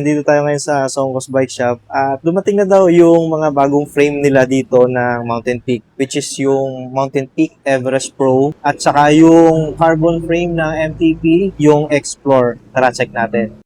Nandito tayo ngayon sa Songkos Bike Shop at dumating na daw yung mga bagong frame nila dito ng Mountain Peak, which is yung Mountain Peak Everest Pro at saka yung carbon frame ng MTP, yung Explore. Tara, check natin.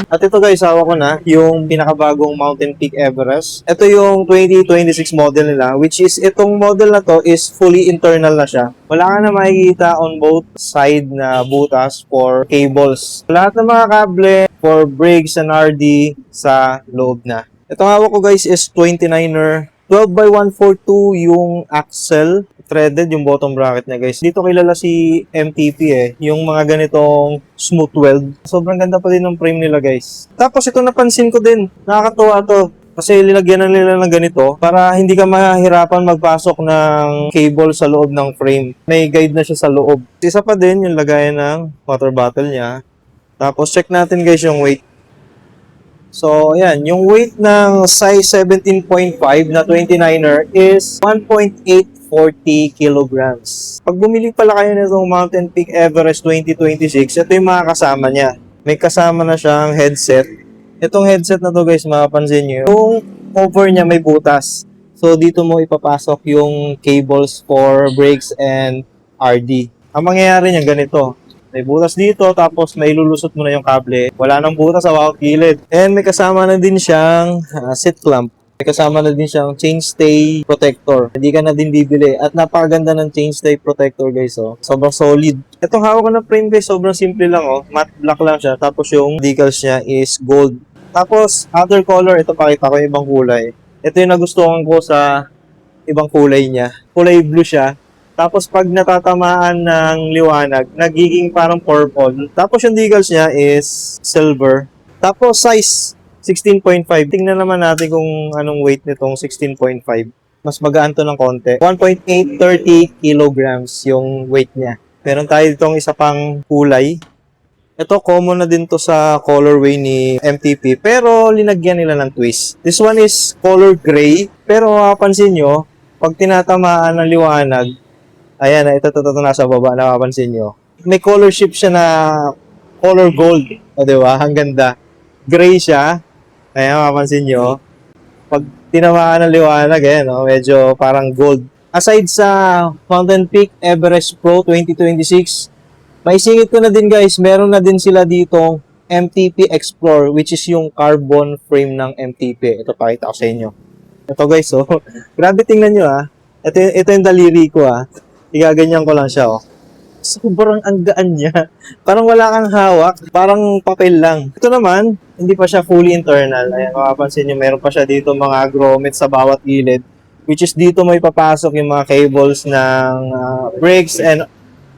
At ito guys, hawak ko na yung pinakabagong Mountain Peak Everest. Ito yung 2026 model nila, which is itong model na to is fully internal na siya. Wala ka na makikita on both side na butas for cables. Lahat ng mga kable for brakes and RD sa loob na. Itong hawak ko guys is 29er. 12x142 yung axle, threaded yung bottom bracket niya guys. Dito kilala si MTP yung mga ganitong smooth weld. Sobrang ganda pa din ng frame nila guys. Tapos ito napansin ko din, nakakatuwa to. Kasi linagyan na nila ng ganito para hindi ka mahirapan magpasok ng cable sa loob ng frame. May guide na siya sa loob. Isa pa din yung lagayan ng water bottle niya. Tapos check natin guys yung weight. So, ayan, yung weight ng size 17.5 na 29er is 1.840 kilograms. Pag bumili pala kayo nitong Mountain Peak Everest 2026, ito yung mga kasama niya. May kasama na siyang headset. Itong headset na to guys, mapapansin nyo, yung cover niya may butas. So, dito mo ipapasok yung cables for brakes and RD. Ang mangyayari niya ganito. May butas dito, tapos may lulusot mo na yung kable. Wala nang butas sa bawat gilid. And may kasama na din siyang seat clamp. May kasama na din siyang chainstay protector. Hindi ka na din bibili. At napakaganda ng chainstay protector guys. Oh. Sobrang solid. Itong hawak ko na frame guys, sobrang simple lang. Oh. Matte black lang siya. Tapos yung decals niya is gold. Tapos other color, ito pakita ko yung ibang kulay. Ito yung nagustuhan ko sa ibang kulay niya. Kulay blue siya. Tapos pag natatamaan ng liwanag, nagiging parang purple. Tapos yung decals niya is silver. Tapos size 16.5. Tingnan naman natin kung anong weight nitong 16.5. Mas magaan to ng konti. 1.830 kilograms yung weight niya. Meron tayo ditong isa pang kulay. Ito common na din to sa colorway ni MTP. Pero linagyan nila ng twist. This one is color gray. Pero mapapansin nyo, pag tinatamaan ng liwanag, ayan, ito nasa baba, napapansin nyo. May color shift siya na color gold. O, diba? Ang ganda. Gray siya. Ayan, mapapansin nyo. Pag tinamaan ng liwanag, ayan, medyo parang gold. Aside sa Mountain Peak Everest Pro 2026, may singit ko na din guys, meron na din sila ditong MTP Explore, which is yung carbon frame ng MTP. Ito, pakita ko sa inyo. Ito guys, oh. Grabe, tingnan nyo Ito yung daliri ko Igaganyan ko lang siya, Sobrang ang gaan niya. Parang wala kang hawak. Parang papel lang. Ito naman, hindi pa siya fully internal. Ayan, makapansin nyo, meron pa siya dito mga grommets sa bawat gilid. Which is dito mo ipapasok yung mga cables ng brakes and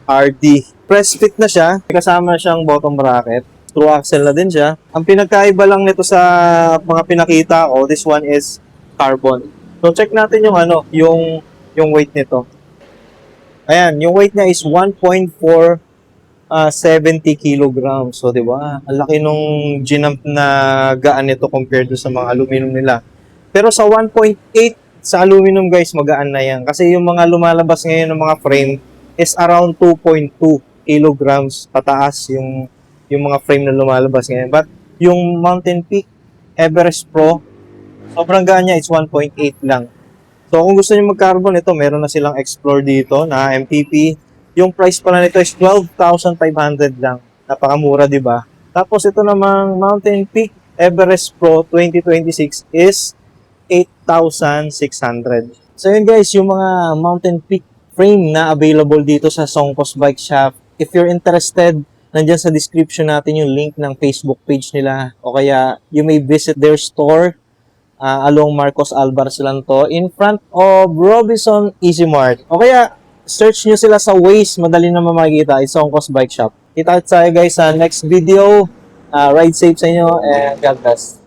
RD. Press fit na siya. Kasama siyang bottom bracket. Through axle na din siya. Ang pinagkaiba lang nito sa mga pinakita ko, this one is carbon. So check natin yung yung weight nito. Ayan, yung weight niya is 1.470 kilograms. So, di ba? Ang laki nung ginamp na gaan nito compared to sa mga aluminum nila. Pero sa 1.8 sa aluminum guys, magaan na yan. Kasi yung mga lumalabas ngayon ng mga frame is around 2.2 kilograms pataas yung mga frame na lumalabas ngayon. But yung Mountain Peak Everest Pro, sobrang gaan niya is 1.8 lang. So, kung gusto niyo mag-carbon, ito, meron na silang Explore dito na MTP. Yung price pala nito is 12,500 lang. Napakamura, di ba? Tapos, ito namang Mountain Peak Everest Pro 2026 is 8,600. So, yun guys, yung mga Mountain Peak frame na available dito sa Songkos Bike Shop. If you're interested, nandyan sa description natin yung link ng Facebook page nila. O kaya, you may visit their store along Marcos Alvarez lang to, in front of Robinson Easy Mart. O kaya, search nyo sila sa Waze, madali naman makikita, it's Songkos Bike Shop. Kita tayo guys sa next video. Ride safe sa inyo and God bless.